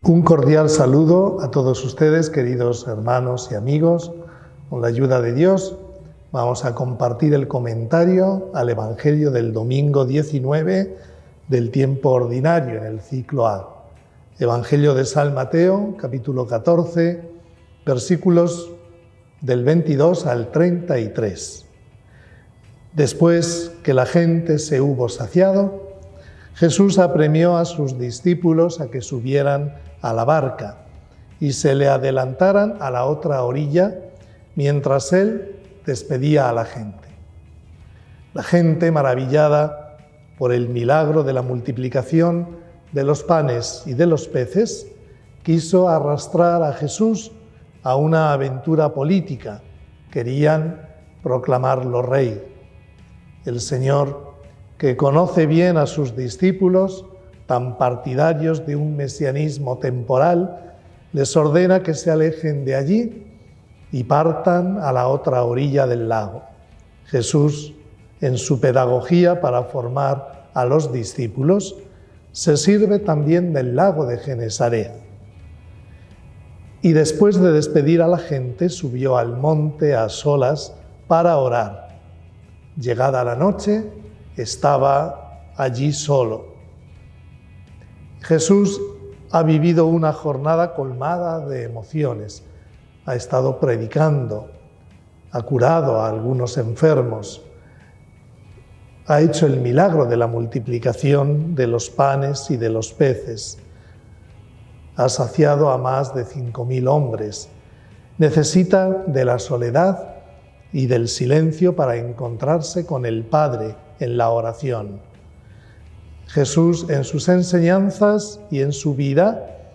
Un cordial saludo a todos ustedes, queridos hermanos y amigos. Con la ayuda de Dios vamos a compartir el comentario al Evangelio del domingo 19 del tiempo ordinario en el ciclo A. Evangelio de San Mateo, capítulo 14, versículos del 22 al 33. Después que la gente se hubo saciado, Jesús apremió a sus discípulos a que subieran a la barca y se le adelantaran a la otra orilla mientras él despedía a la gente. La gente, maravillada por el milagro de la multiplicación de los panes y de los peces, quiso arrastrar a Jesús a una aventura política. Querían proclamarlo rey. El Señor, que conoce bien a sus discípulos, tan partidarios de un mesianismo temporal, les ordena que se alejen de allí y partan a la otra orilla del lago. Jesús, en su pedagogía para formar a los discípulos, se sirve también del lago de Genesaret. Y después de despedir a la gente, subió al monte a solas para orar. Llegada la noche, estaba allí solo. Jesús ha vivido una jornada colmada de emociones. Ha estado predicando, ha curado a algunos enfermos, ha hecho el milagro de la multiplicación de los panes y de los peces, ha saciado a más de 5.000 hombres. Necesita de la soledad y del silencio para encontrarse con el Padre en la oración. Jesús, en sus enseñanzas y en su vida,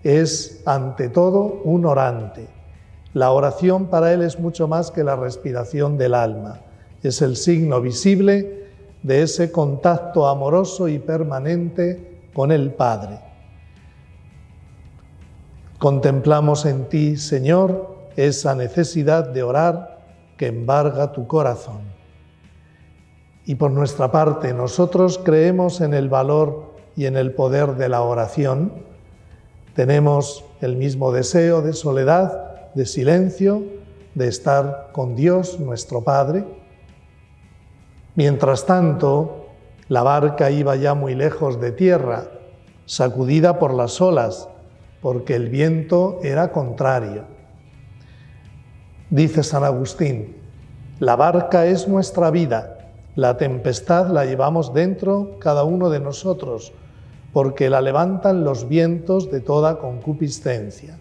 es ante todo un orante. La oración para él es mucho más que la respiración del alma. Es el signo visible de ese contacto amoroso y permanente con el Padre. Contemplamos en ti, Señor, esa necesidad de orar que embarga tu corazón. Y por nuestra parte, nosotros creemos en el valor y en el poder de la oración. Tenemos el mismo deseo de soledad, de silencio, de estar con Dios, nuestro Padre. Mientras tanto, la barca iba ya muy lejos de tierra, sacudida por las olas, porque el viento era contrario. Dice San Agustín: la barca es nuestra vida. La tempestad la llevamos dentro cada uno de nosotros, porque la levantan los vientos de toda concupiscencia.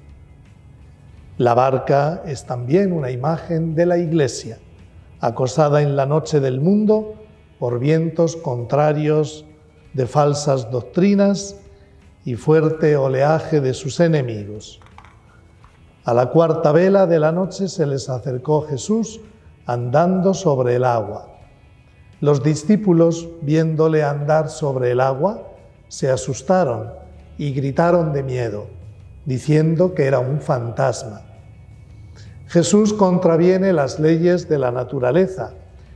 La barca es también una imagen de la Iglesia, acosada en la noche del mundo por vientos contrarios de falsas doctrinas y fuerte oleaje de sus enemigos. A la cuarta vela de la noche se les acercó Jesús andando sobre el agua. Los discípulos, viéndole andar sobre el agua, se asustaron y gritaron de miedo, diciendo que era un fantasma. Jesús contraviene las leyes de la naturaleza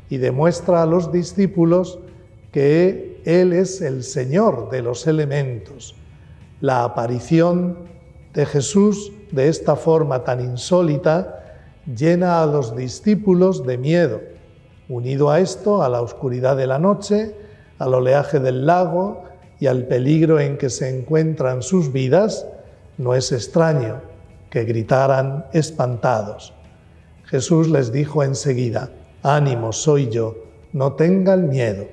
y demuestra a los discípulos que Él es el Señor de los elementos. La aparición de Jesús de esta forma tan insólita llena a los discípulos de miedo. Unido a esto, a la oscuridad de la noche, al oleaje del lago y al peligro en que se encuentran sus vidas, no es extraño que gritaran espantados. Jesús les dijo enseguida: «Ánimo, soy yo, no tengan miedo».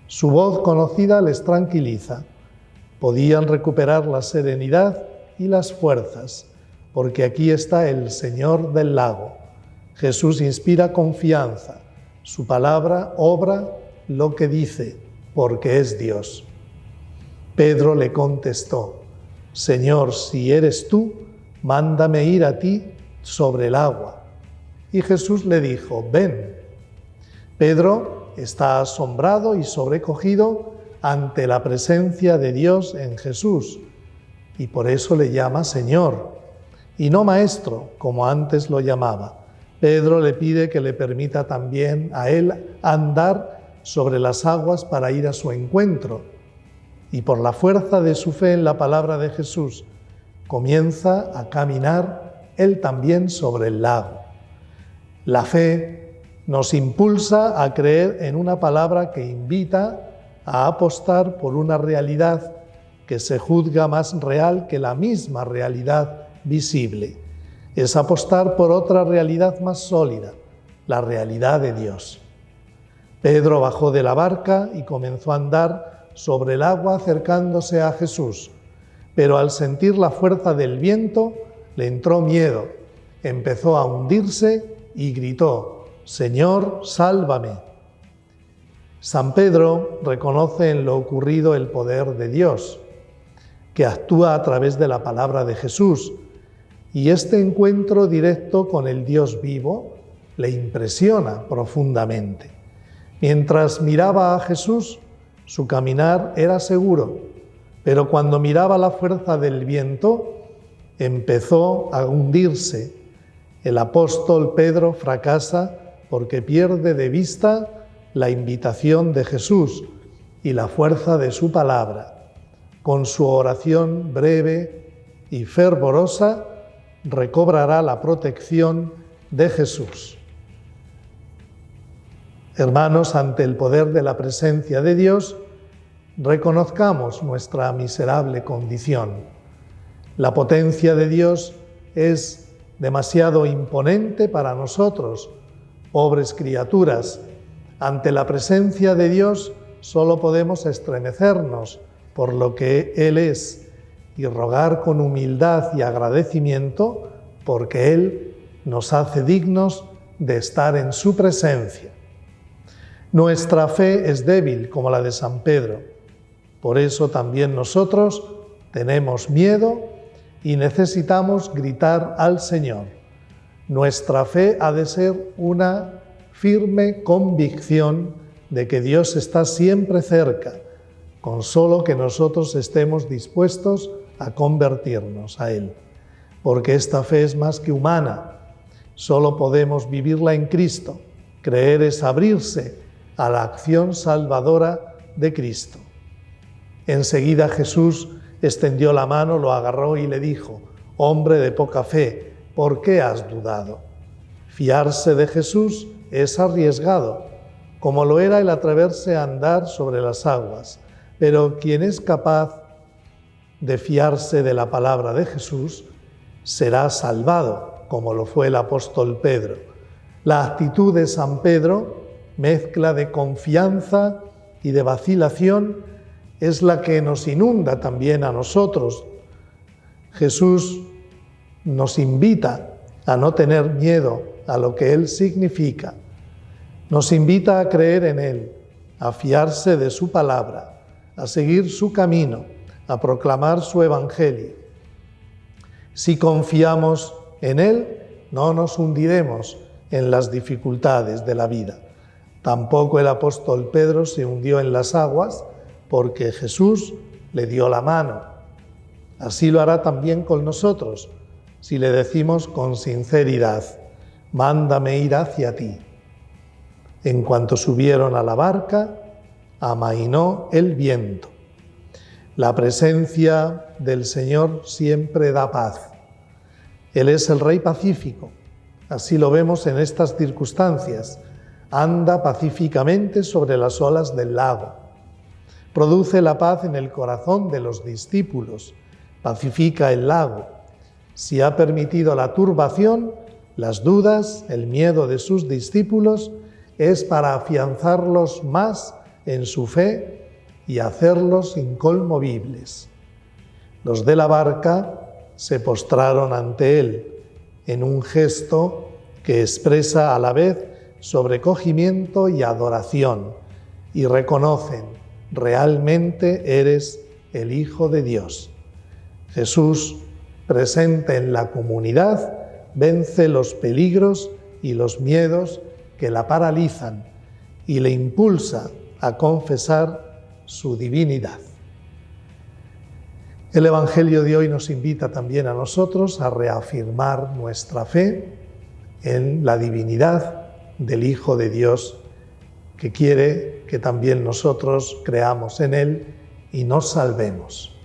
Su voz conocida les tranquiliza. Podían recuperar la serenidad y las fuerzas, porque aquí está el Señor del lago. Jesús inspira confianza. Su palabra obra lo que dice, porque es Dios. Pedro le contestó: «Señor, si eres tú, mándame ir a ti sobre el agua». Y Jesús le dijo: «Ven». Pedro está asombrado y sobrecogido ante la presencia de Dios en Jesús, y por eso le llama Señor, y no Maestro, como antes lo llamaba. Pedro le pide que le permita también a él andar sobre las aguas para ir a su encuentro. Y por la fuerza de su fe en la palabra de Jesús comienza a caminar él también sobre el lago. La fe nos impulsa a creer en una palabra que invita a apostar por una realidad que se juzga más real que la misma realidad visible. Es apostar por otra realidad más sólida, la realidad de Dios. Pedro bajó de la barca y comenzó a andar sobre el agua acercándose a Jesús, pero al sentir la fuerza del viento le entró miedo, empezó a hundirse y gritó: «Señor, sálvame». San Pedro reconoce en lo ocurrido el poder de Dios, que actúa a través de la palabra de Jesús, y este encuentro directo con el Dios vivo le impresiona profundamente. Mientras miraba a Jesús, su caminar era seguro, pero cuando miraba la fuerza del viento, empezó a hundirse. El apóstol Pedro fracasa porque pierde de vista la invitación de Jesús y la fuerza de su palabra. Con su oración breve y fervorosa, recobrará la protección de Jesús. Hermanos, ante el poder de la presencia de Dios, reconozcamos nuestra miserable condición. La potencia de Dios es demasiado imponente para nosotros, pobres criaturas. Ante la presencia de Dios solo podemos estremecernos por lo que Él es y rogar con humildad y agradecimiento porque Él nos hace dignos de estar en su presencia. Nuestra fe es débil como la de San Pedro. Por eso también nosotros tenemos miedo y necesitamos gritar al Señor. Nuestra fe ha de ser una firme convicción de que Dios está siempre cerca, con solo que nosotros estemos dispuestos a convertirnos a Él. Porque esta fe es más que humana. Solo podemos vivirla en Cristo. Creer es abrirse a la acción salvadora de Cristo. Enseguida Jesús extendió la mano, lo agarró y le dijo: «Hombre de poca fe, ¿por qué has dudado?». Fiarse de Jesús es arriesgado, como lo era el atreverse a andar sobre las aguas, pero quien es capaz de fiarse de la palabra de Jesús será salvado, como lo fue el apóstol Pedro. La actitud de San Pedro, mezcla de confianza y de vacilación, es la que nos inunda también a nosotros. Jesús nos invita a no tener miedo a lo que Él significa. Nos invita a creer en Él, a fiarse de su palabra, a seguir su camino, a proclamar su evangelio. Si confiamos en Él, no nos hundiremos en las dificultades de la vida. Tampoco el apóstol Pedro se hundió en las aguas porque Jesús le dio la mano. Así lo hará también con nosotros, si le decimos con sinceridad: «Mándame ir hacia ti». En cuanto subieron a la barca, amainó el viento. La presencia del Señor siempre da paz. Él es el Rey pacífico. Así lo vemos en estas circunstancias. Anda pacíficamente sobre las olas del lago. Produce la paz en el corazón de los discípulos. Pacifica el lago. Si ha permitido la turbación, las dudas, el miedo de sus discípulos, es para afianzarlos más en su fe y hacerlos inconmovibles. Los de la barca se postraron ante él en un gesto que expresa a la vez sobrecogimiento y adoración, y reconocen: realmente eres el Hijo de Dios. Jesús, presente en la comunidad, vence los peligros y los miedos que la paralizan y le impulsa a confesar su divinidad. El Evangelio de hoy nos invita también a nosotros a reafirmar nuestra fe en la divinidad del Hijo de Dios, que quiere que también nosotros creamos en Él y nos salvemos.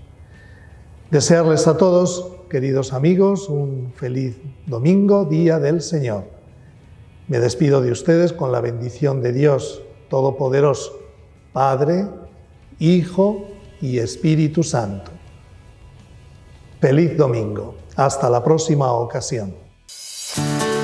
Desearles a todos queridos amigos, un feliz domingo, Día del Señor. Me despido de ustedes con la bendición de Dios Todopoderoso, Padre, Hijo y Espíritu Santo. Feliz domingo. Hasta la próxima ocasión.